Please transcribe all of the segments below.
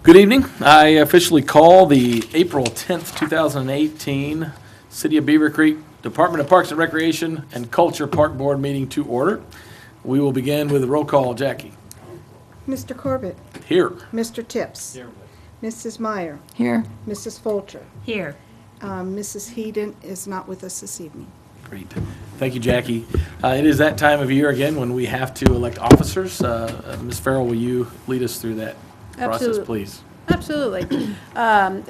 Good evening. I officially call the April 10th, 2018 City of Beavercreek Department of Parks and Recreation and Culture Park Board meeting to order. We will begin with a roll call. Jackie. Mr. Corbett. Here. Mr. Tips. Here. Mrs. Meyer. Here. Mrs. Folcher. Here. Mrs. Heeden is not with us this evening. Great. Thank you, Jackie. It is that time of year again when we have to elect officers. Ms. Farrell, will you lead us through that process, please? Absolutely.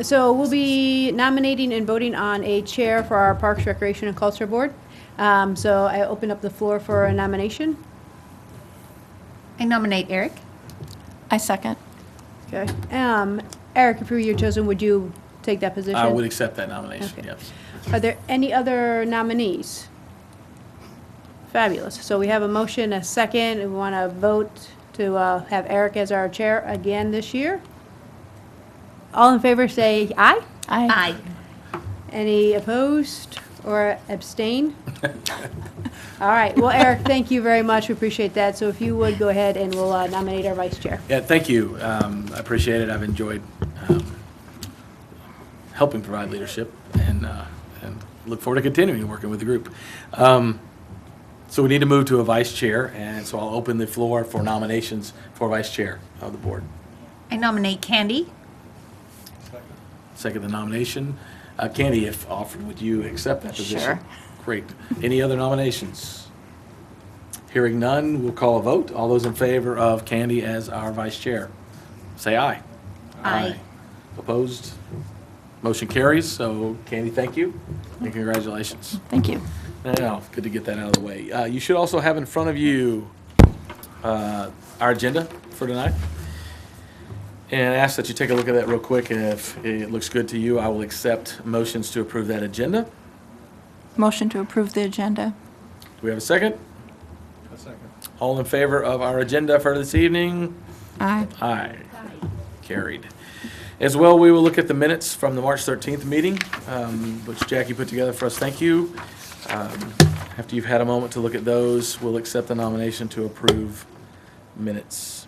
So we'll be nominating and voting on a chair for our Parks, Recreation, and Culture Board. So I open up the floor for a nomination. I nominate Eric. I second. Okay. Eric, if you were chosen, would you take that position? I would accept that nomination, Okay. yes. Are there any other nominees? Fabulous. So we have a motion, a second, and we want to vote to have Eric as our chair again this year. All in favor say aye. Aye. Any opposed or abstain? All right. Well, Eric, thank you very much. We appreciate that. So if you would go ahead and we'll nominate our vice chair. Yeah, thank you. I appreciate it. I've enjoyed helping provide leadership and look forward to continuing working with the group. So we need to move to a vice chair, and so I'll open the floor for nominations for vice chair of the board. I nominate Candy. Second the nomination. Candy, if offered, would you accept that position? Sure. Great. Any other nominations? Hearing none, we'll call a vote. All those in favor of Candy as our vice chair, say aye. Aye. Opposed? Motion carries. So Candy, thank you and congratulations. Thank you. Now, good to get that out of the way. You should also have in front of you our agenda for tonight. And I ask that you take a look at that real quick, and if it looks good to you, I will accept motions to approve that agenda. Motion to approve the agenda. Do we have a second? A second. All in favor of our agenda for this evening? Aye. Aye. Carried. As well, we will look at the minutes from the March 13th meeting, which Jackie put together for us. Thank you. After you've had a moment to look at those, we'll accept the nomination to approve minutes.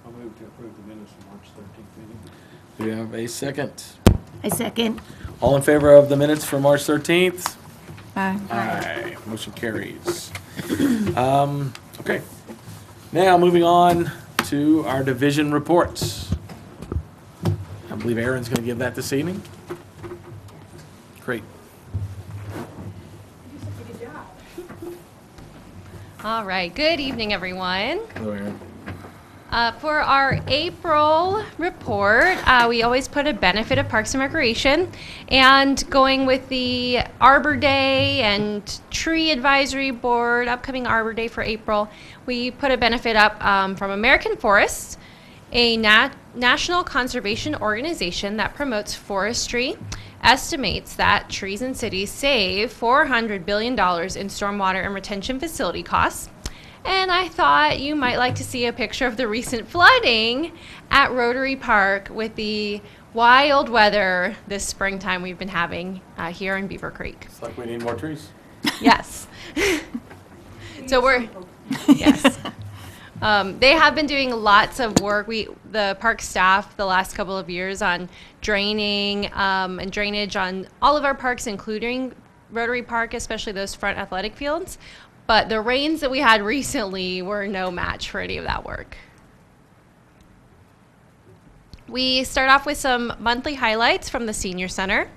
I'll move to approve the minutes from March 13th meeting. Do we have a second? I second. All in favor of the minutes for March 13th? Aye. Aye. Motion carries. Okay. Now, moving on to our division reports. I believe Aaron's going to give that this evening. Great. All right, good evening, everyone. Hello, Aaron. For our April report, we always put a benefit of Parks and Recreation, and going with the Arbor Day and Tree Advisory Board, upcoming Arbor Day for April, we put a benefit up from American Forests, a national conservation organization that promotes forestry, estimates that trees in cities save $400 billion in stormwater and retention facility costs. And I thought you might like to see a picture of the recent flooding at Rotary Park with the wild weather this springtime we've been having here in Beavercreek. It's like we need more trees. Yes. So yes. They have been doing lots of work. The park staff, the last couple of years on draining and drainage on all of our parks, including Rotary Park, especially those front athletic fields. But the rains that we had recently were no match for any of that work. We start off with some monthly highlights from the Senior Center.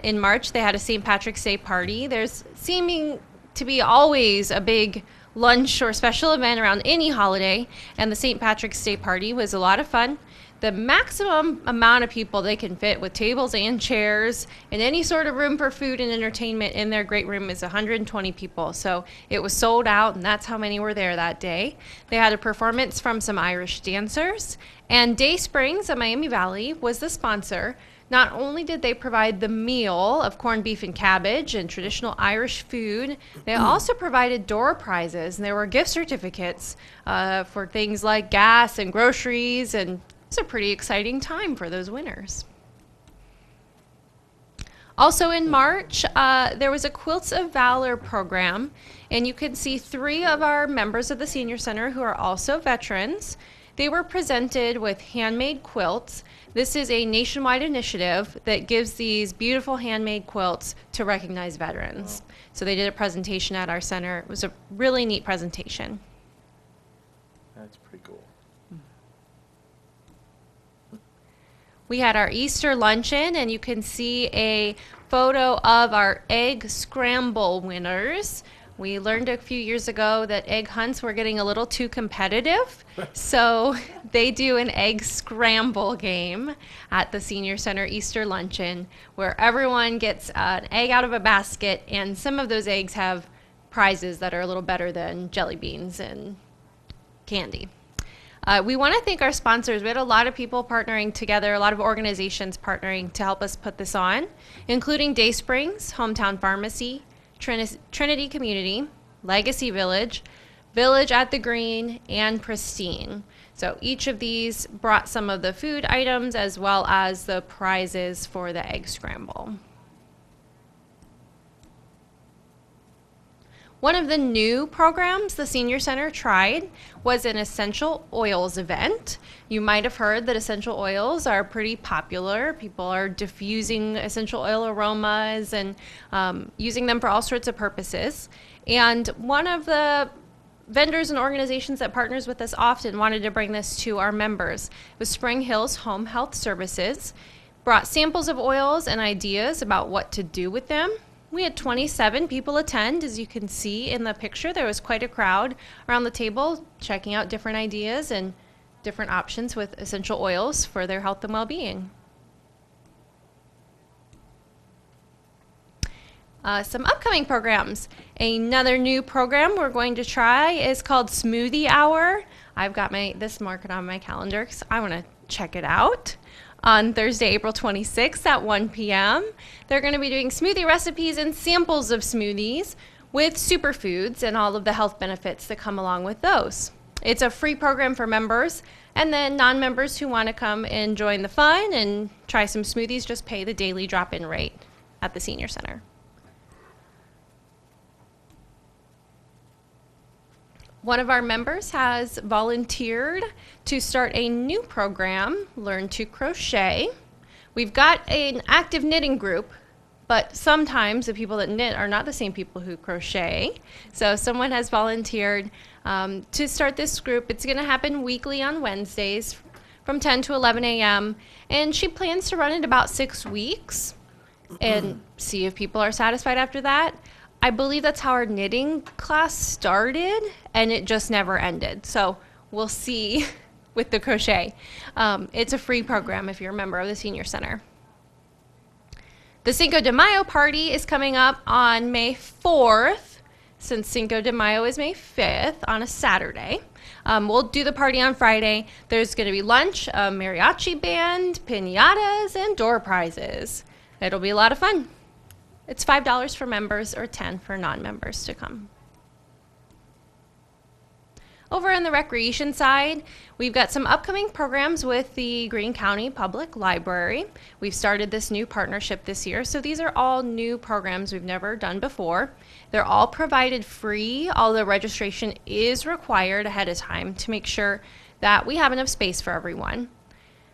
In March, they had a St. Patrick's Day party. There's seeming to be always a big lunch or special event around any holiday, and the St. Patrick's Day party was a lot of fun. The maximum amount of people they can fit with tables and chairs and any sort of room for food and entertainment in their great room is 120 people. So it was sold out, and that's how many were there that day. They had a performance from some Irish dancers, and Day Springs at Miami Valley was the sponsor. Not only did they provide the meal of corned beef and cabbage and traditional Irish food, they also provided door prizes, and there were gift certificates for things like gas and groceries, and it's a pretty exciting time for those winners. Also in March, there was a Quilts of Valor program. And you can see 3 of our members of the Senior Center who are also veterans. They were presented with handmade quilts. This is a nationwide initiative that gives these beautiful handmade quilts to recognize veterans. So they did a presentation at our center. It was a really neat presentation. That's pretty cool. We had our Easter luncheon, and you can see a photo of our egg scramble winners. We learned a few years ago that egg hunts were getting a little too competitive, so they do an egg scramble game at the Senior Center Easter Luncheon, where everyone gets an egg out of a basket, and some of those eggs have prizes that are a little better than jelly beans and candy. We want to thank our sponsors. We had a lot of people partnering together, a lot of organizations partnering to help us put this on, including Daysprings, Hometown Pharmacy, Trinity Community, Legacy Village, Village at the Green, and Pristine. So each of these brought some of the food items as well as the prizes for the egg scramble. One of the new programs the Senior Center tried was an essential oils event. You might have heard that essential oils are pretty popular. People are diffusing essential oil aromas and using them for all sorts of purposes. And one of the vendors and organizations that partners with us often wanted to bring this to our members. It was Spring Hills Home Health Services. Brought samples of oils and ideas about what to do with them. We had 27 people attend. As you can see in the picture, there was quite a crowd around the table checking out different ideas and different options with essential oils for their health and well-being. Some upcoming programs. Another new program we're going to try is called Smoothie Hour. I've got this marked on my calendar because I want to check it out. On Thursday, April 26th at 1 p.m. They're going to be doing smoothie recipes and samples of smoothies with superfoods and all of the health benefits that come along with those. It's a free program for members, and then non-members who want to come and join the fun and try some smoothies just pay the daily drop-in rate at the Senior Center. One of our members has volunteered to start a new program, Learn to Crochet. We've got an active knitting group, but sometimes the people that knit are not the same people who crochet. So someone has volunteered to start this group. It's going to happen weekly on Wednesdays from 10 to 11 a.m. And she plans to run it about 6 weeks and see if people are satisfied after that. I believe that's how our knitting class started, and it just never ended. So we'll see with the crochet. It's a free program if you're a member of the Senior Center. The Cinco de Mayo party is coming up on May 4th, since Cinco de Mayo is May 5th on a Saturday. We'll do the party on Friday. There's going to be lunch, a mariachi band, piñatas, and door prizes. It'll be a lot of fun. It's $5 for members or $10 for non-members to come. Over on the recreation side, we've got some upcoming programs with the Greene County Public Library. We've started this new partnership this year, so these are all new programs we've never done before. They're all provided free, although registration is required ahead of time to make sure that we have enough space for everyone.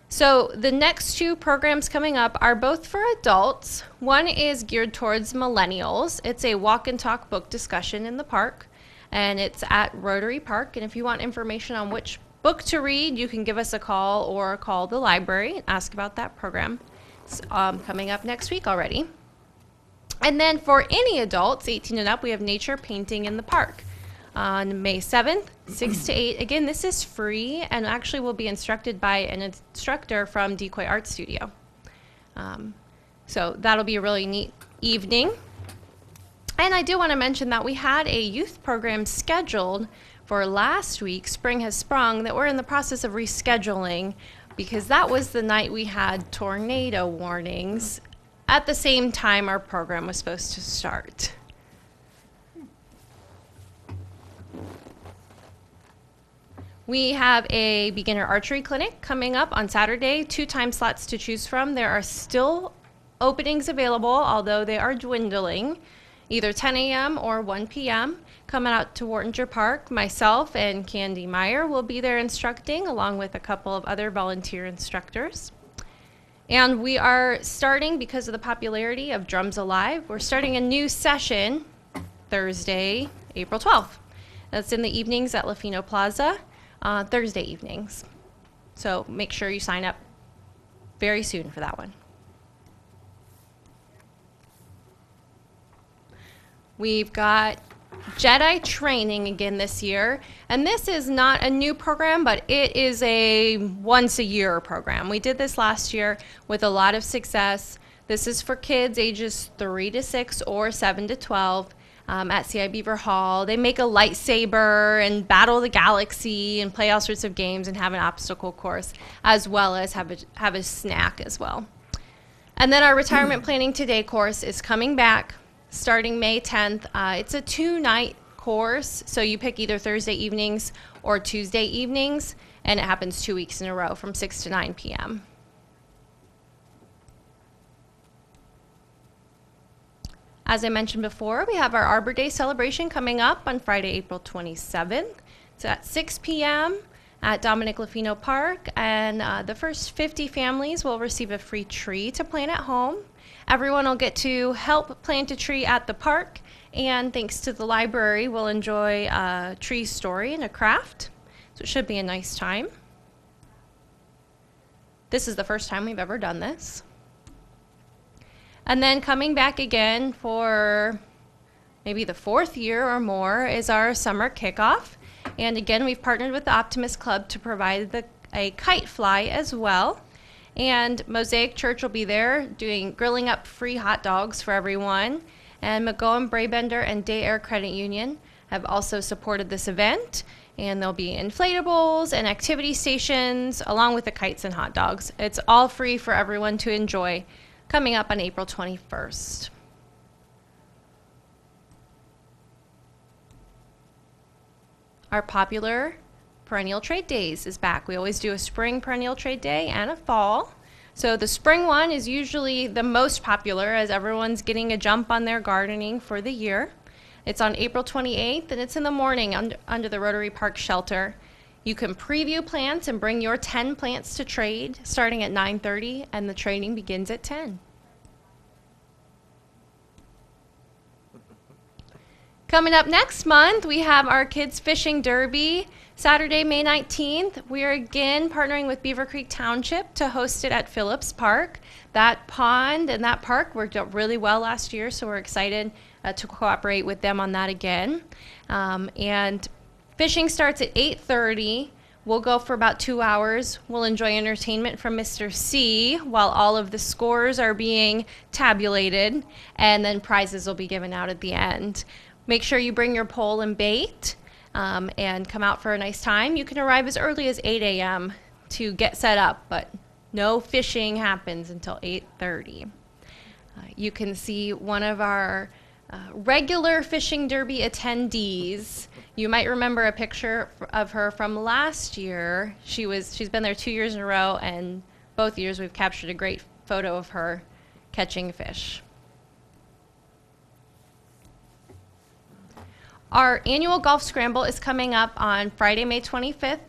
So the next 2 programs coming up are both for adults. One is geared towards millennials. It's a walk and talk book discussion in the park, and it's at Rotary Park. And if you want information on which book to read, you can give us a call or call the library and ask about that program. It's coming up next week already. And then for any adults, 18 and up, we have nature painting in the park on May 7th, 6 to 8. Again, this is free and actually will be instructed by an instructor from Decoy Art Studio. So that'll be a really neat evening. And I do want to mention that we had a youth program scheduled for last week, Spring Has Sprung, that we're in the process of rescheduling because that was the night we had tornado warnings at the same time our program was supposed to start. We have a beginner archery clinic coming up on Saturday, 2 time slots to choose from. There are still openings available, although they are dwindling. either 10 a.m. or 1 p.m. Coming out to Wartinger Park, myself and Candy Meyer will be there instructing, along with a couple of other volunteer instructors. And we are starting, because of the popularity of Drums Alive, we're starting a new session Thursday, April 12th. That's in the evenings at Lafino Plaza, Thursday evenings. So make sure you sign up very soon for that one. We've got Jedi Training again this year, and this is not a new program, but it is a once-a-year program. We did this last year with a lot of success. This is for kids ages 3 to 6 or 7 to 12 at CI Beaver Hall. They make a lightsaber and battle the galaxy and play all sorts of games and have an obstacle course, as well as have a snack as well. And then our Retirement Planning Today course is coming back starting May 10th. It's a 2-night course, so you pick either Thursday evenings or Tuesday evenings, and it happens 2 weeks in a row from 6 to 9 p.m. As I mentioned before, we have our Arbor Day Celebration coming up on Friday, April 27th. It's at 6 p.m. at Dominic Lafino Park, and the first 50 families will receive a free tree to plant at home. Everyone will get to help plant a tree at the park, and thanks to the library, we'll enjoy a tree story and a craft. So it should be a nice time. This is the first time we've ever done this. And then coming back again for maybe the 4th year or more is our summer kickoff. And again, we've partnered with the Optimist Club to provide a kite fly as well. And Mosaic Church will be there grilling up free hot dogs for everyone. And McGowan Braybender and Day Air Credit Union have also supported this event. And there'll be inflatables and activity stations along with the kites and hot dogs. It's all free for everyone to enjoy, coming up on April 21st. Our popular Perennial Trade Days is back. We always do a spring Perennial Trade Day and a fall. So the spring one is usually the most popular as everyone's getting a jump on their gardening for the year. It's on April 28th, and it's in the morning under the Rotary Park shelter. You can preview plants and bring your 10 plants to trade starting at 9:30, and the trading begins at 10. Coming up next month, we have our Kids Fishing Derby, Saturday, May 19th. We are again partnering with Beavercreek Township to host it at Phillips Park. That pond and that park worked out really well last year, so we're excited to cooperate with them on that again. And fishing starts at 8:30. We'll go for about 2 hours. We'll enjoy entertainment from Mr. C while all of the scores are being tabulated, and then prizes will be given out at the end. Make sure you bring your pole and bait and come out for a nice time. You can arrive as early as 8 a.m. to get set up, but no fishing happens until 8:30. You can see one of our regular Fishing Derby attendees. You might remember a picture of her from last year. She's been there 2 years in a row, and both years we've captured a great photo of her catching fish. Our annual golf scramble is coming up on Friday, May 25th.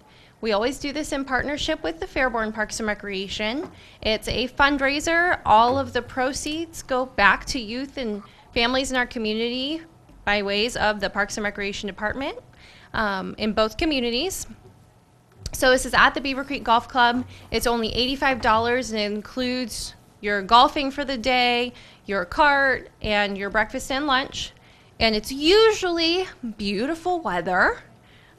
We always do this in partnership with the Fairborn Parks and Recreation. It's a fundraiser. All of the proceeds go back to youth and families in our community by ways of the Parks and Recreation Department in both communities. So this is at the Beavercreek Golf Club. It's only $85 and it includes your golfing for the day, your cart, and your breakfast and lunch. And it's usually beautiful weather.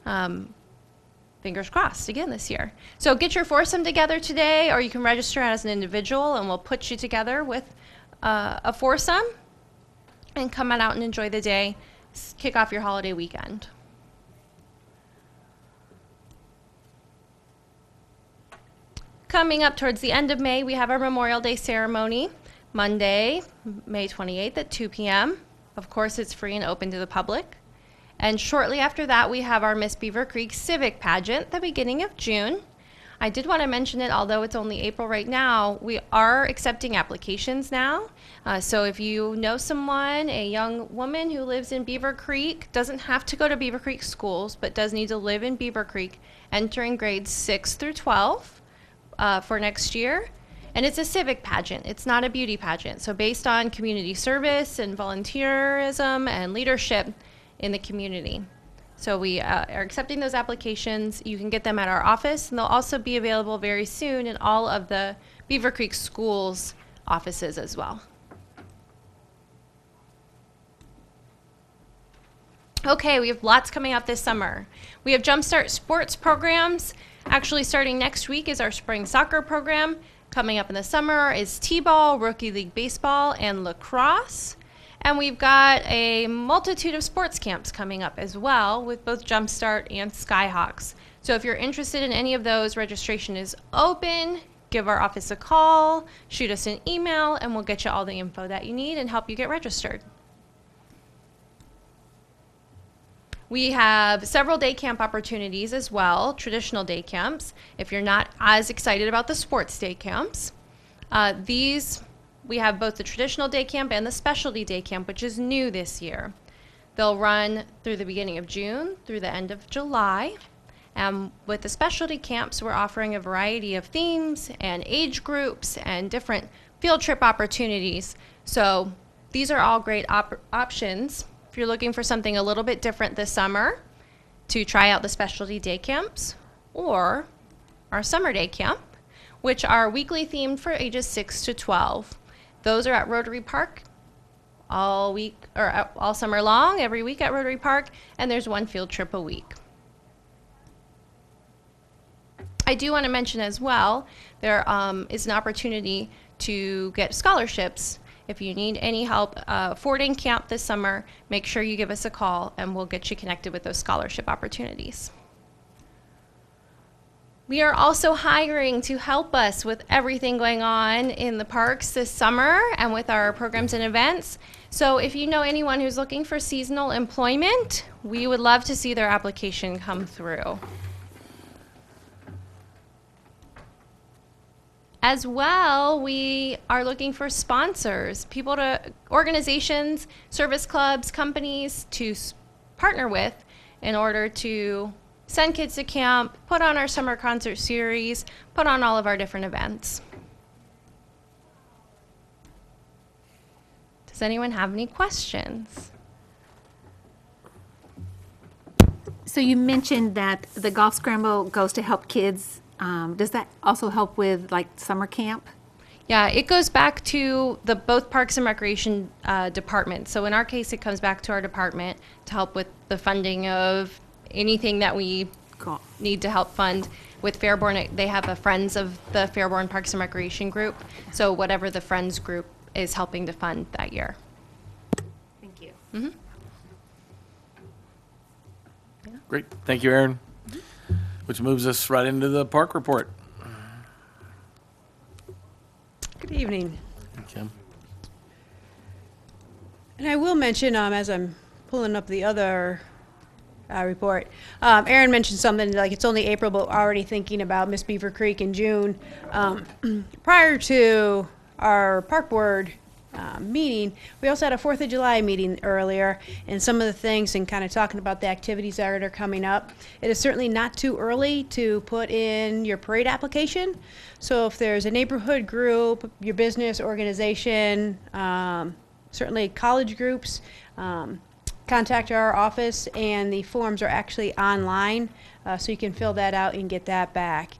Fingers crossed again this year. So get your foursome together today, or you can register as an individual and we'll put you together with a foursome and come on out and enjoy the day. Kick off your holiday weekend. Coming up towards the end of May, we have our Memorial Day ceremony, Monday, May 28th at 2 p.m. Of course, it's free and open to the public. And shortly after that, we have our Miss Beavercreek Civic Pageant, the beginning of June. I did want to mention it, although it's only April right now, we are accepting applications now. So if you know someone, a young woman who lives in Beavercreek, doesn't have to go to Beavercreek schools, but does need to live in Beavercreek, entering grades 6 through 12 for next year. And it's a civic pageant. It's not a beauty pageant. So based on community service and volunteerism and leadership in the community. So we are accepting those applications. You can get them at our office, and they'll also be available very soon in all of the Beavercreek schools offices as well. Okay, we have lots coming up this summer. We have Jumpstart sports programs. Actually, starting next week is our spring soccer program. Coming up in the summer is T-ball, Rookie League baseball, and lacrosse. And we've got a multitude of sports camps coming up as well with both Jumpstart and Skyhawks. So if you're interested in any of those, registration is open. Give our office a call, shoot us an email, and we'll get you all the info that you need and help you get registered. We have several day camp opportunities as well, traditional day camps, if you're not as excited about the sports day camps. We have both the traditional day camp and the specialty day camp, which is new this year. They'll run through the beginning of June through the end of July. With the specialty camps, we're offering a variety of themes and age groups and different field trip opportunities. So these are all great options if you're looking for something a little bit different this summer to try out the specialty day camps or our summer day camp, which are weekly themed for ages 6 to 12. Those are at Rotary Park all week, or all summer long, every week at Rotary Park, and there's one field trip a week. I do want to mention as well, there is an opportunity to get scholarships. If you need any help affording camp this summer, make sure you give us a call and we'll get you connected with those scholarship opportunities. We are also hiring to help us with everything going on in the parks this summer and with our programs and events. So if you know anyone who's looking for seasonal employment, we would love to see their application come through. As well, we are looking for sponsors, organizations, service clubs, companies to partner with in order to send kids to camp, put on our summer concert series, put on all of our different events. Does anyone have any questions? So you mentioned that the golf scramble goes to help kids. Does that also help with like summer camp? Yeah, it goes back to both Parks and Recreation departments. So in our case, it comes back to our department to help with the funding of anything that we need to help fund. With Fairborn, they have a Friends of the Fairborn Parks and Recreation group. So whatever the Friends group is helping to fund that year. Thank you. Mm-hmm. Great. Thank you, Erin. Which moves us right into the park report. Good evening. Kim. And I will mention, as I'm pulling up the other report, Erin mentioned something like it's only April, but we're already thinking about Miss Beavercreek in June. Prior to our park board meeting, we also had a 4th of July meeting earlier, and some of the things and kind of talking about the activities that are coming up. It is certainly not too early to put in your parade application. So if there's a neighborhood group, your business organization, certainly college groups, contact our office, and the forms are actually online, so you can fill that out and get that back.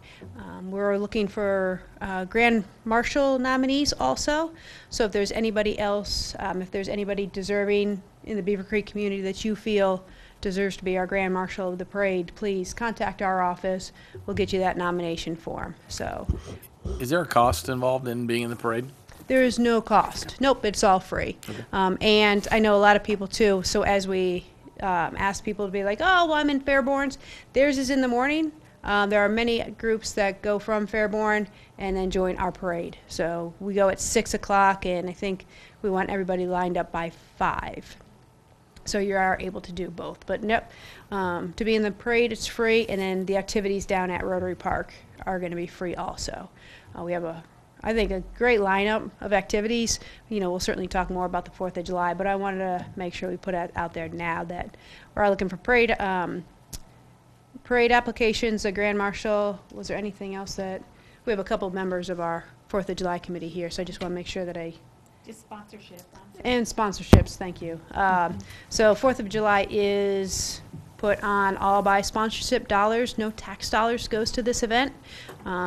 We're looking for Grand Marshal nominees also, so if there's anybody else, if there's anybody deserving in the Beavercreek community that you feel deserves to be our Grand Marshal of the parade, please contact our office. We'll get you that nomination form. So, Is there a cost involved in being in the parade? there is no cost. Nope, it's all free. And I know a lot of people too, so as we ask people to be like, oh, well, I'm in Fairborns, theirs is in the morning. There are many groups that go from Fairborn and then join our parade. So we go at 6 o'clock, and I think we want everybody lined up by 5. So you are able to do both. But nope, to be in the parade, it's free, and then the activities down at Rotary Park are going to be free also. We have I think a great lineup of activities. We'll certainly talk more about the 4th of July, but I wanted to make sure we put it out there now that we're looking for parade applications, a grand marshal. Was there anything else that, we have a couple members of our 4th of July committee here, so I just want to make sure that Just sponsorship. and sponsorships, thank you. So 4th of July is put on all by sponsorship dollars. No tax dollars goes to this event.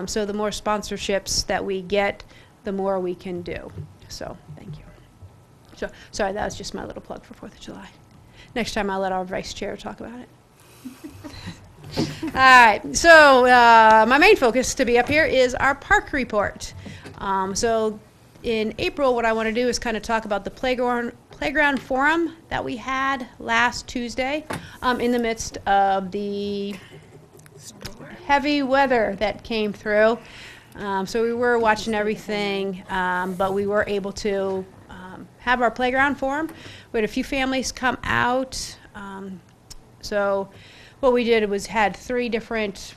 So the more sponsorships that we get, the more we can do. So thank you. So sorry, that was just my little plug for 4th of July. Next time I'll let our vice chair talk about it. All right, so my main focus to be up here is our park report. So in April, what I want to do is kind of talk about the playground forum that we had last Tuesday in the midst of the heavy weather that came through. So we were watching everything, but we were able to have our playground forum. We had a few families come out. So what we did was had 3 different,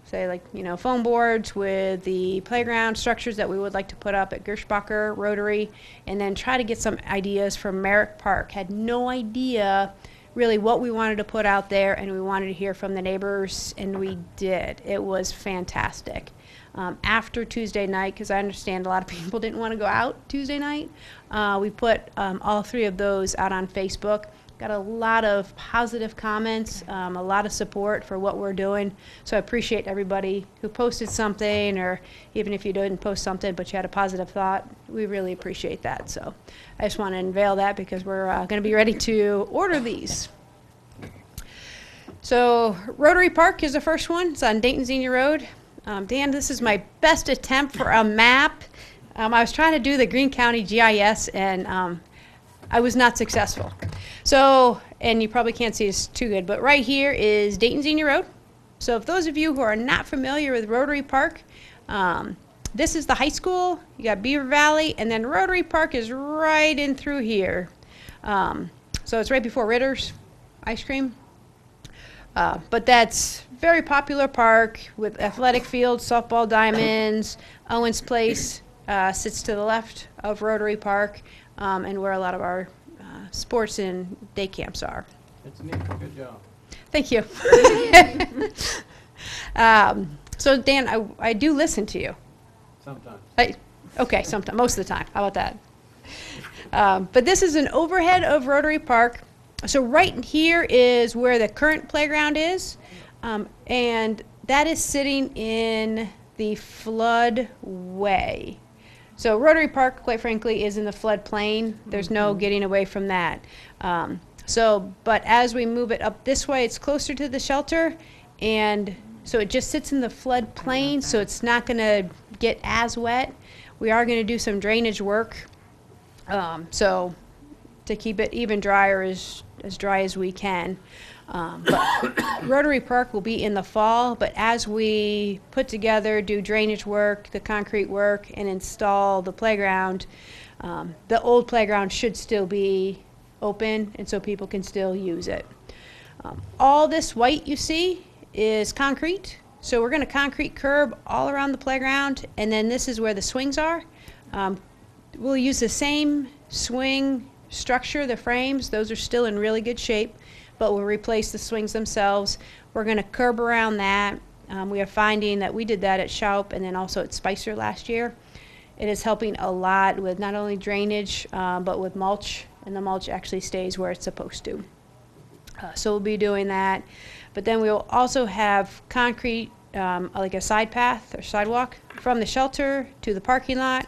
say foam boards with the playground structures that we would like to put up at Gersh Bakker, Rotary, and then try to get some ideas from Merrick Park. Had no idea really what we wanted to put out there, and we wanted to hear from the neighbors, and we did. It was fantastic. After Tuesday night, because I understand a lot of people didn't want to go out Tuesday night, we put all 3 of those out on Facebook. Got a lot of positive comments, a lot of support for what we're doing. So I appreciate everybody who posted something, or even if you didn't post something but you had a positive thought, we really appreciate that. So I just want to unveil that because we're going to be ready to order these. So Rotary Park is the first one. It's on Dayton Xenia Road. Dan, this is my best attempt for a map. I was trying to do the Greene County GIS, and I was not successful. So, and you probably can't see this too good, but right here is Dayton Xenia Road. So if those of you who are not familiar with Rotary Park, this is the high school. You got Beaver Valley, and then Rotary Park is right in through here. So it's right before Ritter's ice cream. But that's very popular park with athletic fields, softball diamonds. Owens Place sits to the left of Rotary Park, and where a lot of our sports and day camps are. It's neat, good job. Thank you. So Dan, I do listen to you. Sometimes. Okay, sometimes, most of the time. How about that? But this is an overhead of Rotary Park. So right here is where the current playground is, and that is sitting in the floodway. So Rotary Park, quite frankly, is in the floodplain. There's no getting away from that. But as we move it up this way, it's closer to the shelter, and so it just sits in the floodplain, so it's not going to get as wet. We are going to do some drainage work, so to keep it even drier, as dry as we can. But Rotary Park will be in the fall, but as we put together, do drainage work, the concrete work, and install the playground, the old playground should still be open, and so people can still use it. All this white you see is concrete, so we're going to concrete curb all around the playground, and then this is where the swings are. We'll use the same swing structure, the frames, those are still in really good shape, but we'll replace the swings themselves. We're going to curb around that. We are finding that we did that at Shoup and then also at Spicer last year. It is helping a lot with not only drainage, but with mulch, and the mulch actually stays where it's supposed to. So we'll be doing that. But then we'll also have concrete, like a side path or sidewalk from the shelter to the parking lot,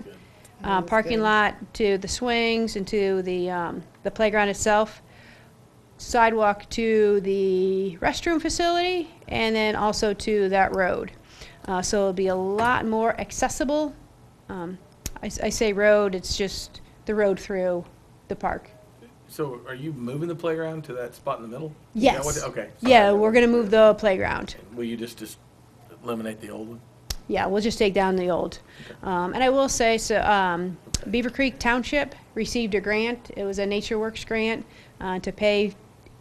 lot to the swings and to the playground itself, sidewalk to the restroom facility, and then also to that road. So it'll be a lot more accessible. I say road, it's just the road through the park. So are you moving the playground to that spot in the middle? Is Yes. that what- okay. Yeah, we're going to move the playground. Will you just eliminate the old one? Yeah, we'll just take down the old. And I will say, so Beavercreek Township received a grant. It was a NatureWorks grant to pay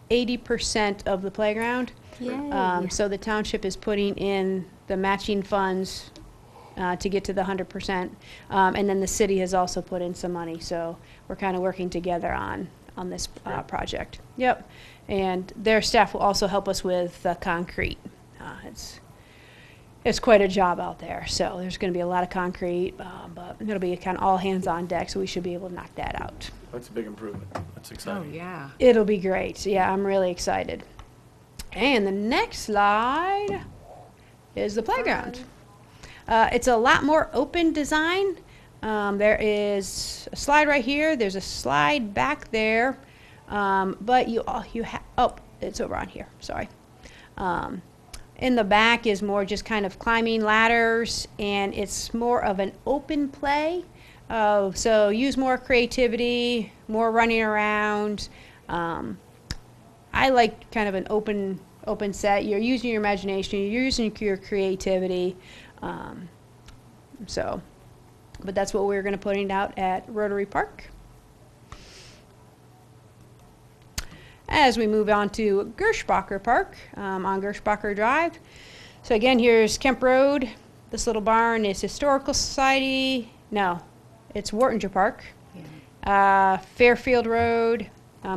80% of the playground. Yay. So the township is putting in the matching funds to get to the 100%. And then the city has also put in some money. So we're kind of working together on this project. Yep. And their staff will also help us with concrete. It's quite a job out there. So there's going to be a lot of concrete, but it'll be kind of all hands on deck. So we should be able to knock that out. That's a big improvement. That's Oh, exciting. yeah. It'll be great. Yeah, I'm really excited. And the next slide is the playground. It's a lot more open design. There is a slide right here. There's a slide back there. But you have, oh, it's over on here. Sorry. In the back is more just kind of climbing ladders, and it's more of an open play. So use more creativity, more running around. I like kind of an open set. You're using your imagination, you're using your creativity. But that's what we're going to put it out at Rotary Park. As we move on to Gersh Bakker Park on Gersh Bakker Drive. So again, here's Kemp Road. This little barn is Historical Society. No, it's Wartinger Park. Fairfield Road.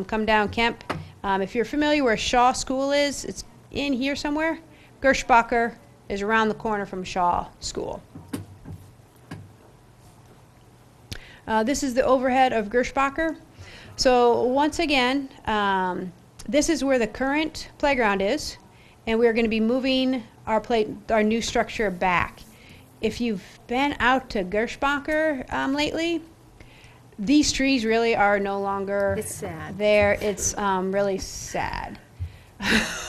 Come down Kemp. If you're familiar where Shaw School is, it's in here somewhere. Gersh Bakker is around the corner from Shaw School. This is the overhead of Gersh Bakker. So once again, this is where the current playground is, and we're going to be moving our new structure back. If you've been out to Gersh Bakker lately, these trees really are no longer It's sad. there. It's really sad.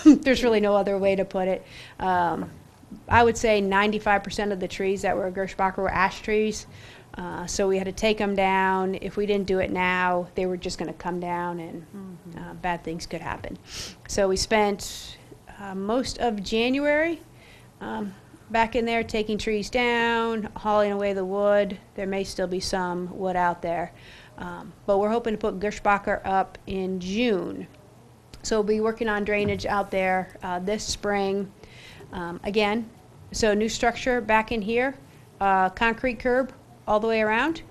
There's really no other way to put it. I would say 95% of the trees that were at Gersh Bakker were ash trees. So we had to take them down. If we didn't do it now, they were just going to come down, and bad things could happen. So we spent most of January back in there taking trees down, hauling away the wood. There may still be some wood out there. But we're hoping to put Gersh Bakker up in June. So we'll be working on drainage out there this spring. Again, so new structure back in here, concrete curb all the way around,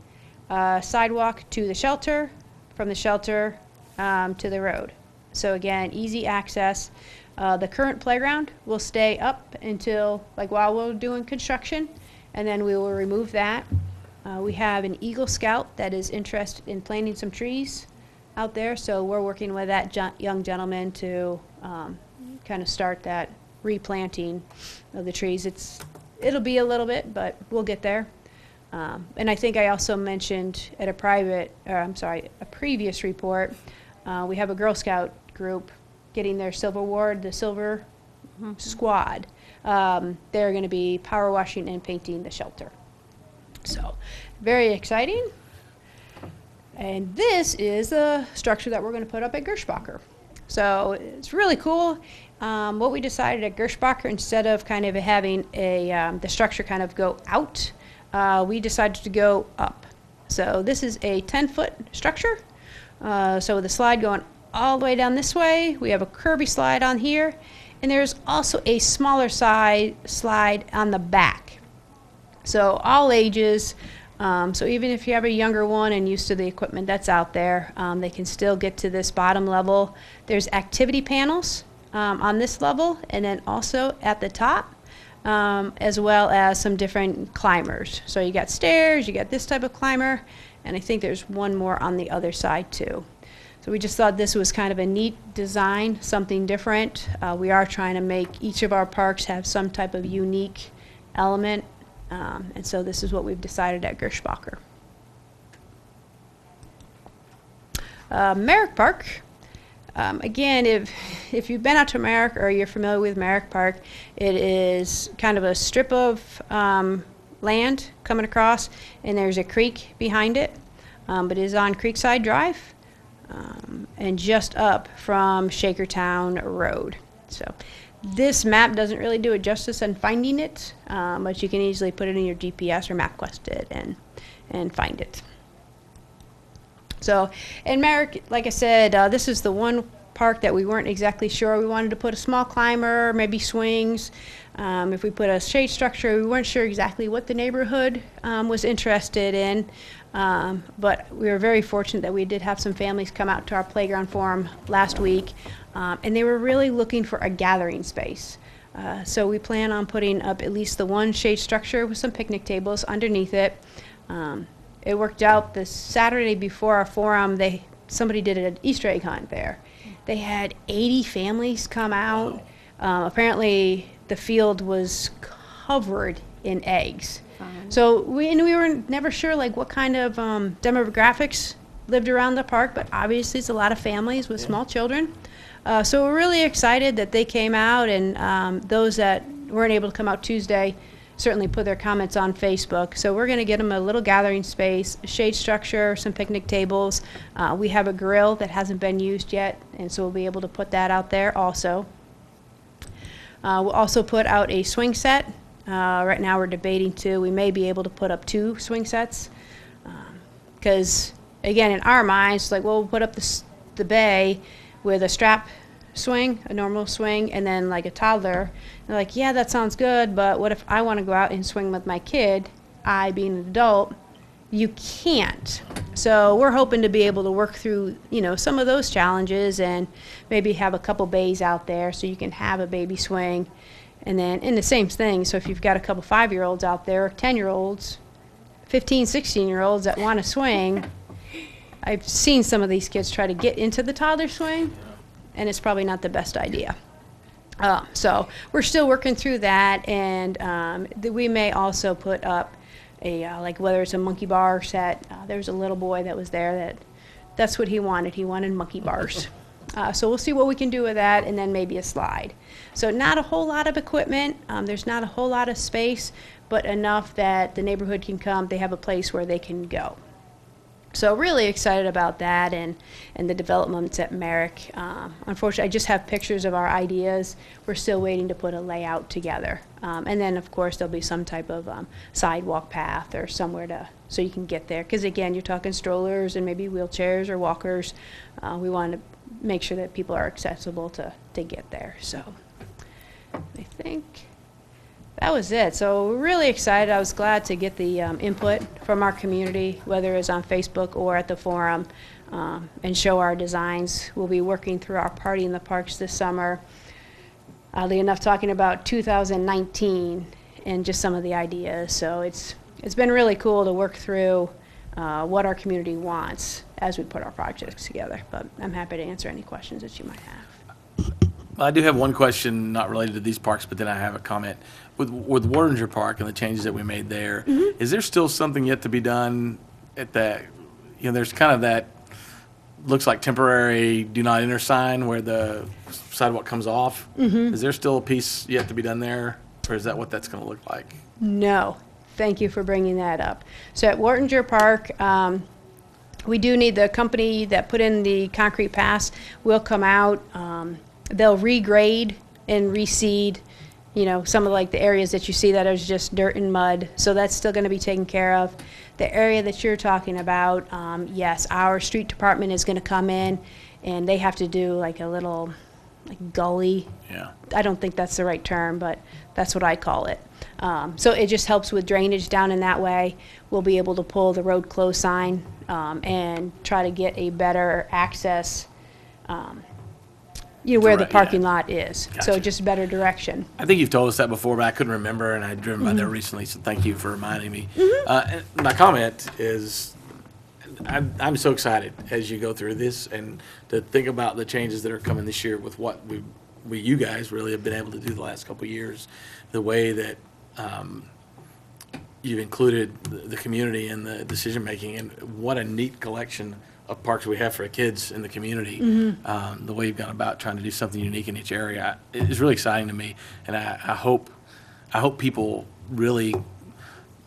sidewalk to the shelter, from the shelter to the road. So again, easy access. The current playground will stay up until, like, while we're doing construction, and then we will remove that. We have an Eagle Scout that is interested in planting some trees out there, so we're working with that young gentleman to kind of start that replanting of the trees. It'll be a little bit, but we'll get there. And I think I also mentioned at a previous report, we have a Girl Scout group getting their Silver Award, the Silver Squad. They're going to be power washing and painting the shelter. So, very exciting. And this is the structure that we're going to put up at Gersh Bakker. So, it's really cool. What we decided at Gersh Bakker, instead of kind of having the structure kind of go out, we decided to go up. So this is a 10-foot structure. So with the slide going all the way down this way, we have a curvy slide on here, and there's also a smaller slide on the back. So all ages, so even if you have a younger one and used to the equipment that's out there, they can still get to this bottom level. There's activity panels on this level, and then also at the top, as well as some different climbers. So you got stairs, you got this type of climber, and I think there's one more on the other side too. So we just thought this was kind of a neat design, something different. We are trying to make each of our parks have some type of unique element, and so this is what we've decided at Gersh Bakker. Merrick Park. Again, if you've been out to Merrick or you're familiar with Merrick Park, it is kind of a strip of land coming across, and there's a creek behind it, but it is on Creekside Drive and just up from Shakertown Road. So this map doesn't really do it justice in finding it, but you can easily put it in your GPS or MapQuest it and find it. So, and Merrick, like I said, this is the one park that we weren't exactly sure. We wanted to put a small climber, maybe swings. If we put a shade structure, we weren't sure exactly what the neighborhood was interested in. But we were very fortunate that we did have some families come out to our playground forum last week, and they were really looking for a gathering space. So we plan on putting up at least the one shade structure with some picnic tables underneath it. It worked out the Saturday before our forum, somebody did an Easter egg hunt there. They had 80 families come out. Apparently the field was covered in eggs. So we were never sure like what kind of demographics lived around the park, but obviously it's a lot of families with small children. So we're really excited that they came out, and those that weren't able to come out Tuesday certainly put their comments on Facebook. So we're going to get them a little gathering space, a shade structure, some picnic tables. We have a grill that hasn't been used yet, and so we'll be able to put that out there also. We'll also put out a swing set. Right now we're debating two. We may be able to put up 2 swing sets because, again, in our minds, like, well, we'll put up the bay with a strap swing, a normal swing, and then like a toddler. They're like, yeah, that sounds good, but what if I want to go out and swing with my kid? I, being an adult, you can't. So we're hoping to be able to work through, some of those challenges and maybe have a couple bays out there so you can have a baby swing. And then in the same thing, so if you've got a couple 5-year-olds out there, 10-year-olds, 15, 16-year-olds that want to swing, I've seen some of these kids try to get into the toddler swing, and it's probably not the best idea. So we're still working through that, and we may also put up like whether it's a monkey bar set. There was a little boy that was there that's what he wanted. He wanted monkey bars. So we'll see what we can do with that, and then maybe a slide. So not a whole lot of equipment. There's not a whole lot of space, but enough that the neighborhood can come. They have a place where they can go. So really excited about that and the developments at Merrick. Unfortunately, I just have pictures of our ideas. We're still waiting to put a layout together. And then, of course, there'll be some type of sidewalk path or somewhere so you can get there. Because, again, you're talking strollers and maybe wheelchairs or walkers. We want to make sure that people are accessible to get there. So I think that was it. So we're really excited. I was glad to get the input from our community, whether it's on Facebook or at the forum, and show our designs. We'll be working through our Party in the Parks this summer. Oddly enough, talking about 2019 and just some of the ideas. So it's been really cool to work through what our community wants as we put our projects together. But I'm happy to answer any questions that you might have. I do have one question not related to these parks, but then I have a comment. With Rotary Park and the changes that we made there, is there still something yet to be done at that? There's kind of that looks like temporary do not enter sign where the sidewalk comes off. Is there still a piece yet to be done there, or is that what that's going to look like? No. Thank you for bringing that up. So at Rotary Park, we do need the company that put in the concrete pass will come out. They'll regrade and reseed, some of like the areas that you see that is just dirt and mud. So that's still going to be taken care of. The area that you're talking about, yes, our street department is going to come in, and they have to do like a little gully. Yeah. I don't think that's the right term, but that's what I call it. So it just helps with drainage down in that way. We'll be able to pull the road closed sign and try to get a better access where the parking lot is. Gotcha. So just better direction. I think you've told us that before, but I couldn't remember, and I'd driven by there recently, so thank you for reminding me. And my comment is I'm so excited as you go through this and to think about the changes that are coming this year with what you guys really have been able to do the last couple of years, the way that you've included the community in the decision-making, and what a neat collection of parks we have for kids in the community. The way you've gone about trying to do something unique in each area is really exciting to me, and I hope people really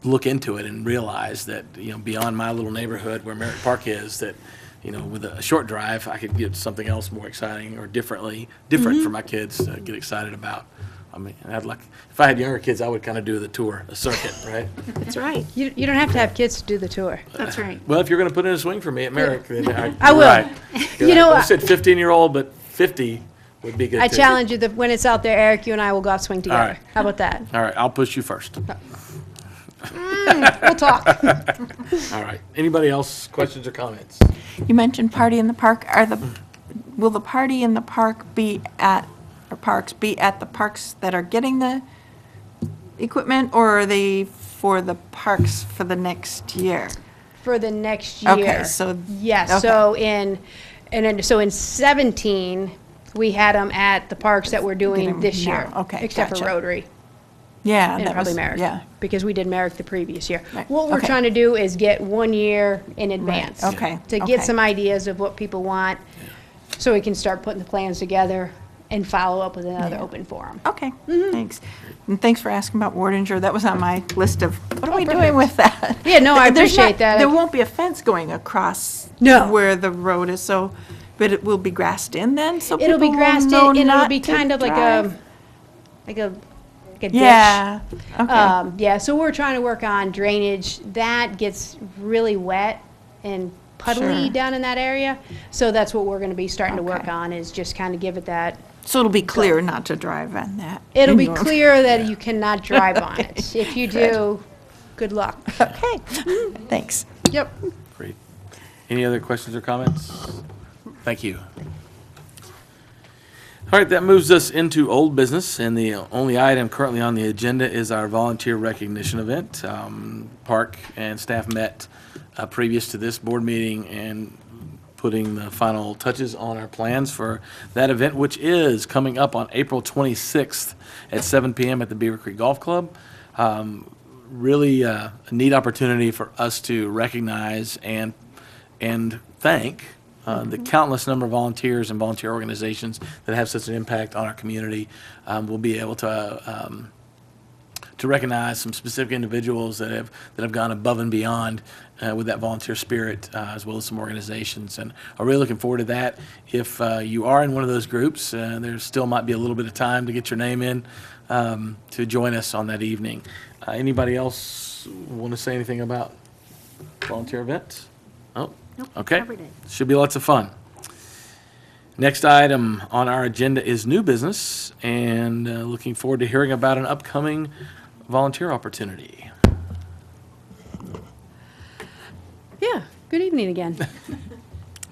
look into it and realize that beyond my little neighborhood where Merrick Park is, that with a short drive I could get something else more exciting or different for my kids to get excited about. I mean, if I had younger kids, I would kind of do the tour, the circuit, right? That's right. You don't have to have kids to do the tour. That's right. Well, if you're going to put in a swing for me at Merrick, then I you're will. right. You're You know, right. I said 15-year-old, but 50 would be good. I too. challenge you that when it's out there, Eric, you and I will go out swing together. right. How about that? All right, I'll push you first. We'll talk. All right. Anybody else, questions or comments? You mentioned party in the park. Will the party in the park be at, or parks be at the parks that are getting the equipment, or are they for the parks for the next year? For the next year. Okay, so. Yes, okay. so in 17, we had them at the parks that we're doing Getting this now. year. Okay, Except for gotcha. Rotary Yeah, and that probably was, Merrick. yeah. Because we did Merrick the previous year. Right, What we're okay. trying to do is get 1 year in advance. Okay, To okay. get some ideas of what people want, so we can start putting the plans together and follow up with another Yeah. open forum. Okay, thanks. And thanks for asking about Wardinger. That was on my list of, what are we doing with that? Yeah, no, I There's appreciate not- that. There won't be a fence going across No. where the road is, so, but it will be grassed in then, so It'll be people will grassed in, know and it'll not be to kind of like drive? a ditch. Yeah, okay. Yeah, so we're trying to work on drainage. That gets really wet and puddly Sure. down in that area. So that's what we're gonna be starting to work Okay. on, is just kind of give it that. So it'll be clear not to drive on that. It'll be anymore. clear that you cannot drive on it. If you do, good luck. Okay, thanks. Yep. Great. Any other questions or comments? Thank you. All right, that moves us into old business, and the only item currently on the agenda is our volunteer recognition event. Park and staff met previous to this board meeting and putting the final touches on our plans for that event, which is coming up on April 26th at 7 p.m. at the Beavercreek Golf Club. Really a neat opportunity for us to recognize and thank the countless number of volunteers and volunteer organizations that have such an impact on our community. We'll be able to recognize some specific individuals that have gone above and beyond with that volunteer spirit, as well as some organizations. And I'm really looking forward to that. If you are in one of those groups, there still might be a little bit of time to get your name in to join us on that evening. Anybody else want to say anything about volunteer events? Oh, okay. covered it. Should be lots of fun. Next item on our agenda is new business, and looking forward to hearing about an upcoming volunteer opportunity. Yeah, good evening again.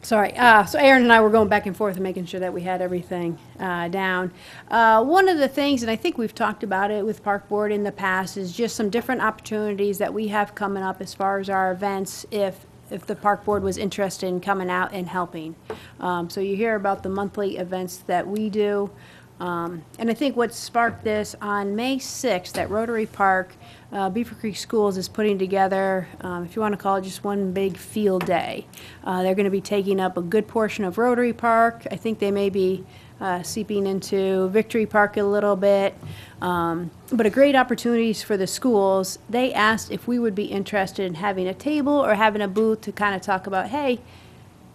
Sorry, so Aaron and I were going back and forth and making sure that we had everything down. One of the things, and I think we've talked about it with Park Board in the past, is just some different opportunities that we have coming up as far as our events, if the Park Board was interested in coming out and helping. So you hear about the monthly events that we do. And I think what sparked this, on May 6th at Rotary Park, Beavercreek Schools is putting together, if you want to call it just one big field day. They're going to be taking up a good portion of Rotary Park. I think they may be seeping into Victory Park a little bit. But a great opportunities for the schools. They asked if we would be interested in having a table or having a booth to kind of talk about, hey,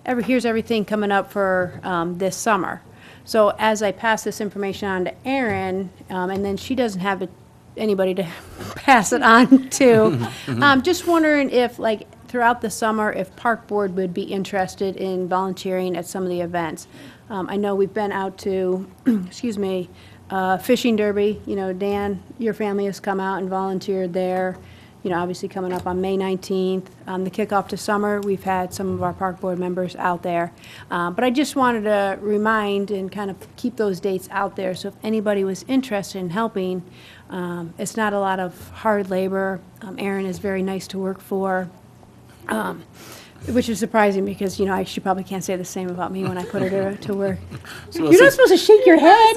here's everything coming up for this summer. So as I pass this information on to Erin, and then she doesn't have anybody to pass it on to, just wondering if, like, throughout the summer, if Park Board would be interested in volunteering at some of the events. I know we've been out to, excuse me, fishing derby. You know, Dan, your family has come out and volunteered there. You know, obviously coming up on May 19th. The kickoff to summer, we've had some of our Park Board members out there. But I just wanted to remind and kind of keep those dates out there, so if anybody was interested in helping, it's not a lot of hard labor. Erin is very nice to work for, which is surprising because, you know, she probably can't say the same about me when I put her to work. So, You're not supposed to shake your head.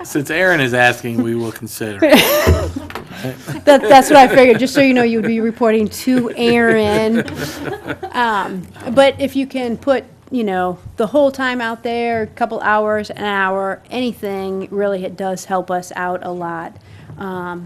since Aaron is asking, we will consider. That's what I figured, just so you know, you would be reporting to Aaron. But if you can put, you know, the whole time out there, a couple hours, an hour, anything, really, it does help us out a lot.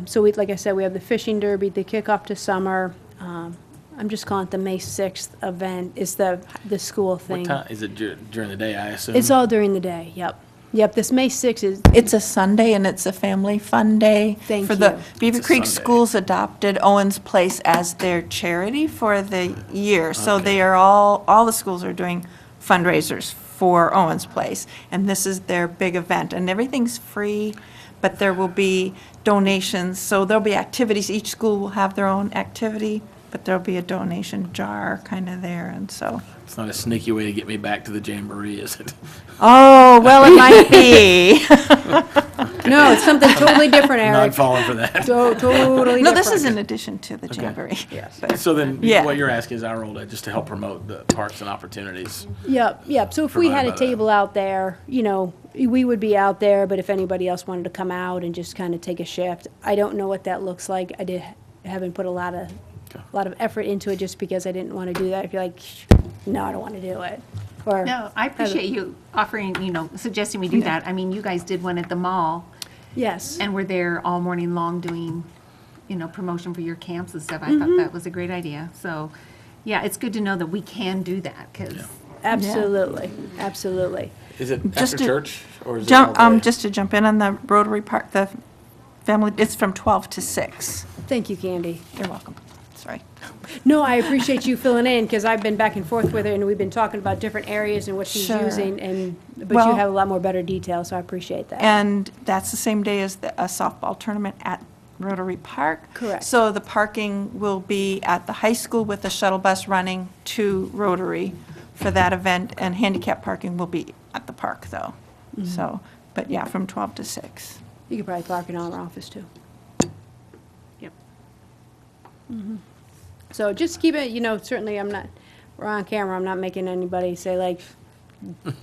So we, like I said, we have the fishing derby, the kickoff to summer. I'm just calling it the May 6th event, is the school thing. What time, is it during the day, I assume? It's all during the day, yep. Yep, this May 6th is, It's a Sunday, and it's a family fun day. Thank For the you. Beaver It's a Creek Sunday. Schools adopted Owens Place as their charity for the year. So Okay. they are all the schools are doing fundraisers for Owens Place. And this is their big event, and everything's free, but there will be donations. So there'll be activities. Each school will have their own activity, but there'll be a donation jar kind of there, and so. It's not a sneaky way to get me back to the Jamboree, is it? Oh, well, it might be. no, it's something totally different, Not Eric. falling for that. Totally No, different. this is in addition to the Jamboree. Yes. So then, Yeah. what you're asking is our role just to help promote the parks and opportunities. Yep. So if we had a Provided by that. table out there, we would be out there, but if anybody else wanted to come out and just kind of take a shift, I don't know what that looks like. Haven't put a lot of effort into it just because I didn't want to do that. If you're like, no, I don't want to do it. Or No, I appreciate you offering, suggesting we do that. I mean, you guys did one at the mall, yes. and were there all morning long doing, promotion for your camps and stuff. I thought that was a great idea. So, yeah, it's good to know that we can do that, because Absolutely. Absolutely. Is it Just after to church, or is it all day? Just to jump in on the Rotary Park, the family, it's from 12 to 6. Thank you, Candy. You're welcome. Sorry. No, I appreciate you filling in because I've been back and forth with her and we've been talking about different areas and what she's Sure. using but Well- you have a lot more better detail, so I appreciate that. And that's the same day as a softball tournament at Rotary Park. Correct. So the parking will be at the high school with the shuttle bus running to Rotary for that event, and handicap parking will be at the park, though. So, but yeah, from 12 to 6. You could probably park in our office too. Yep. So just keep it, certainly we're on camera, I'm not making anybody say like,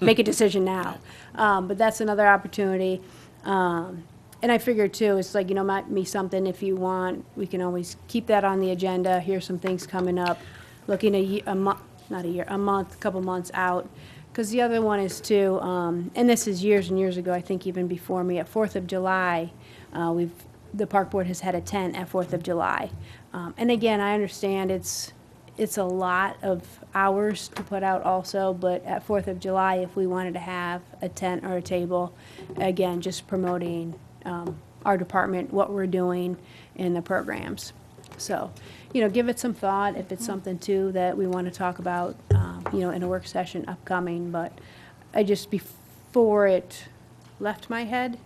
make a decision now. But that's another opportunity. And I figured too, it's like, might be something if you want, we can always keep that on the agenda. Here's some things coming up, looking a month, a couple months out. Because the other one is too, and this is years and years ago, I think even before me, at 4th of July, the park board has had a tent at 4th of July. And again, I understand it's a lot of hours to put out also, but at 4th of July, if we wanted to have a tent or a table, again, just promoting our department, what we're doing in the programs. So, give it some thought if it's something too that we want to talk about, in a work session upcoming. But I just, before it left my head,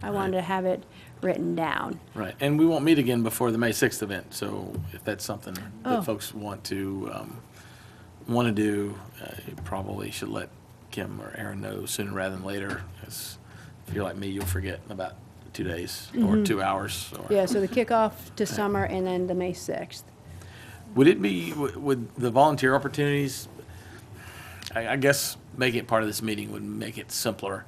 I wanted to have it written down. Right, and we won't meet again before the May 6th event, so if that's something Oh. that folks want to do, you probably should let Kim or Aaron know sooner rather than later, 'cause if you're like me, you'll forget in about 2 days or 2 hours. Or Yeah, so the kickoff to summer and then the May 6th. Would it be, would the volunteer opportunities, I guess making it part of this meeting would make it simpler.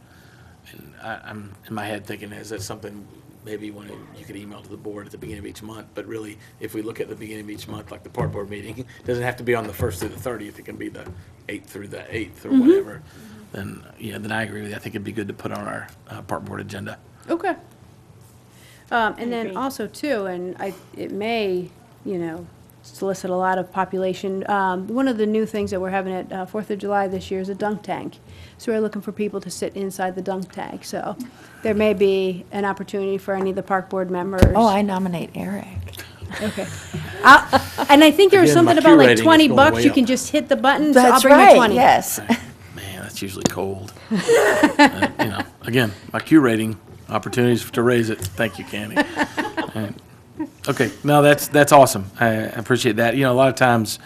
And I'm in my head thinking, is that something maybe you could email to the board at the beginning of each month? But really, if we look at the beginning of each month, like the park board meeting, it doesn't have to be on the 1st through the 30th. It can be the 8th through the 8th or whatever. Then I agree with you. I think it'd be good to put on our park board agenda. Okay. And then also too, and it may, solicit a lot of population. One of the new things that we're having at 4th of July this year is a dunk tank. So we're looking for people to sit inside the dunk tank. So there may be an opportunity for any of the park board members. Oh, I nominate Eric. Okay. And I think there was Again, my something about Q like rating is 20 going bucks. way You up. can just hit the button. So I'll That's bring my right, 20. yes. Man, that's usually cold. Again, my Q rating, opportunities to raise it. Thank you, Candy. And- Okay, no, that's awesome. I appreciate that. A lot of times,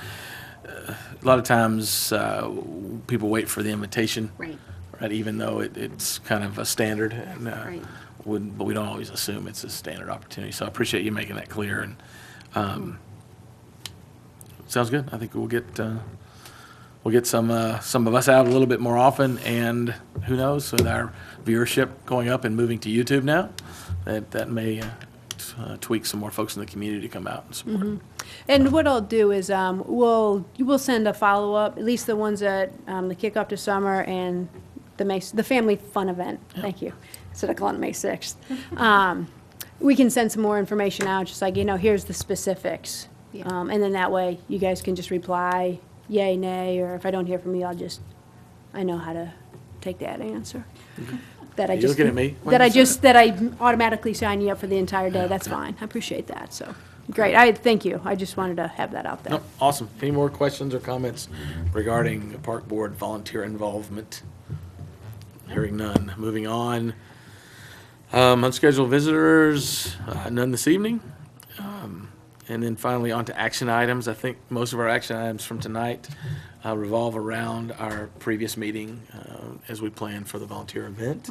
people wait for the invitation. Right. Right, even though it's kind of a standard, and, Right. but we don't always assume it's a standard opportunity. So I appreciate you making that clear. And sounds good. I think we'll get some of us out a little bit more often, and who knows, with our viewership going up and moving to YouTube now, that may tweak some more folks in the community to come out and support. And what I'll do is we'll send a follow-up, at least the ones at the kickoff to summer and the family fun event. Thank you. Instead of calling it May 6th. We can send some more information out, just like, here's the specifics. Yeah. And then that way you guys can just reply yay, nay, or if I don't hear from you, I know how to take that answer. that I You just. looking at me? That I automatically sign you up for the entire day, that's fine. I appreciate that, so, great. Thank you. I just wanted to have that out there. Nope, awesome. Any more questions or comments regarding Park Board volunteer involvement? Hearing none. Moving on. Unscheduled visitors, none this evening. And then finally, on to action items. I think most of our action items from tonight revolve around our previous meeting as we plan for the volunteer event.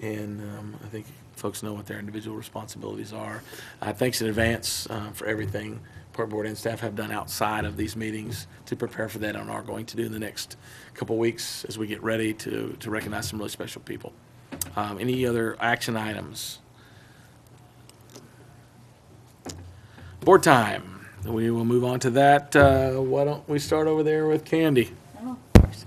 And I think folks know what their individual responsibilities are. Thanks in advance for everything Park Board and staff have done outside of these meetings to prepare for that and are going to do in the next couple weeks as we get ready to recognize some really special people. Any other action items? Board time. We will move on to that. Why don't we start over there with Candy? Of course.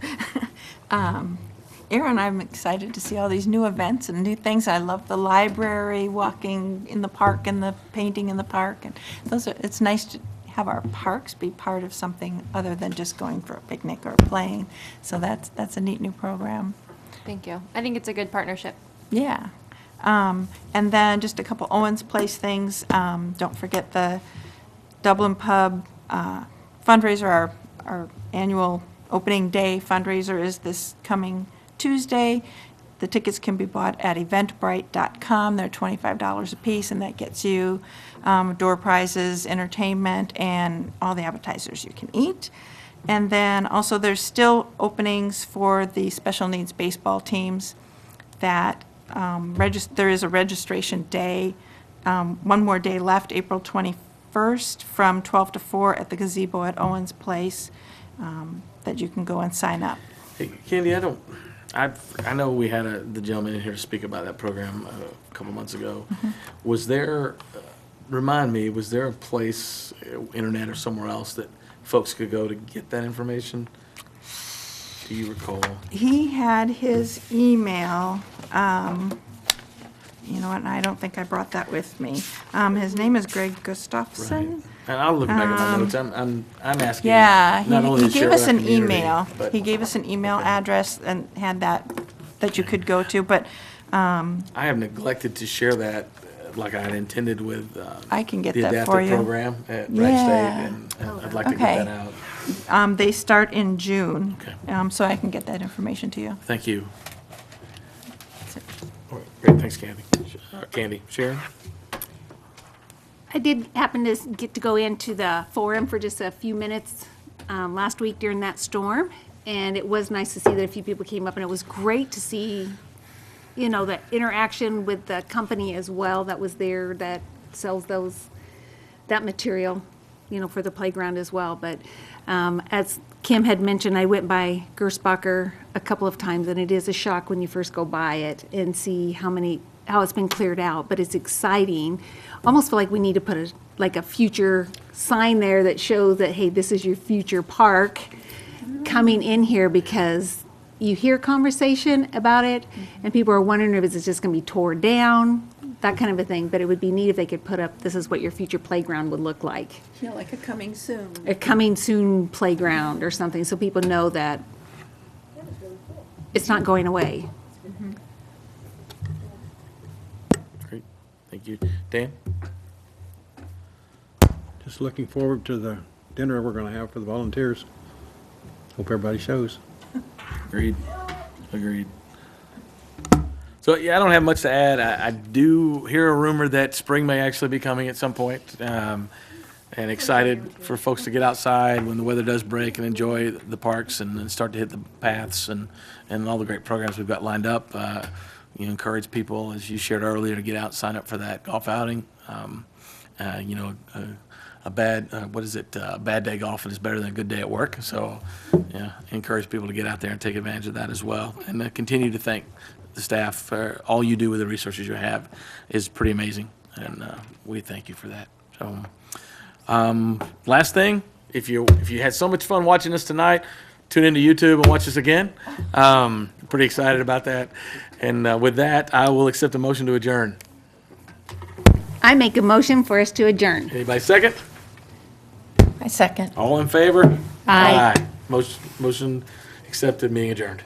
Aaron, I'm excited to see all these new events and new things. I love the library, walking in the park and the painting in the park. And it's nice to have our parks be part of something other than just going for a picnic or playing. So that's a neat new program. Thank you. I think it's a good partnership. Yeah. And then just a couple Owens Place things. Don't forget the Dublin Pub fundraiser, our annual opening day fundraiser is this coming Tuesday. The tickets can be bought at eventbrite.com. They're $25 a piece, and that gets you door prizes, entertainment, and all the appetizers you can eat. And then also there's still openings for the special needs baseball teams that there is a registration day, one more day left, April 21st from 12 to 4 at the gazebo at Owens Place, that you can go and sign up. Hey, Candy, I know we had the gentleman in here to speak about that program a couple months ago. Was there, remind me, was there a place, internet or somewhere else, that folks could go to get that information? Do you recall? He had his email, you know what, and I don't think I brought that with me. His name is Greg Gustafson. And I'll look back at my notes. I'm asking. Yeah, not only he to share gave with us our an community, email. but- He gave us an email address and had that you could go to, but I have neglected to share that like I had intended with I can get the that adaptive for you. program at Wright Yeah. State, and I'd like to Okay. get that out. they start in June. Okay. So I can get that information to you. Thank you. All right, great, thanks, Candy. Candy, Sharon? I did happen to get to go into the forum for just a few minutes last week during that storm, and it was nice to see that a few people came up, and it was great to see, you know, the interaction with the company as well that was there that sells that material, you know, for the playground as well. But as Kim had mentioned, I went by Gersh Bakker a couple of times, and it is a shock when you first go by it and see how it's been cleared out, but it's exciting. Almost feel like we need to put a future sign there that shows that, hey, this is your future park coming in here, because you hear conversation about it and people are wondering if it's just going to be torn down, that kind of a thing. But it would be neat if they could put up, this is what your future playground would look like. Yeah, like a coming soon. A coming soon playground or something, so people know that it's not going away. Great, thank you. Dan? Just looking forward to the dinner we're gonna have for the volunteers. Hope everybody shows. Agreed. So, yeah, I don't have much to add. I do hear a rumor that spring may actually be coming at some point, and excited for folks to get outside when the weather does break and enjoy the parks and start to hit the paths and all the great programs we've got lined up. Encourage people, as you shared earlier, to get out and sign up for that golf outing. A bad day golfing is better than a good day at work. So, yeah, encourage people to get out there and take advantage of that as well. And continue to thank the staff for all you do with the resources you have is pretty amazing. And we thank you for that. So, last thing, if you had so much fun watching us tonight, tune into YouTube and watch us again. Pretty excited about that. And with that, I will accept a motion to adjourn. I make a motion for us to adjourn. Anybody second? I second. All in favor? Aye. Motion accepted, meeting adjourned.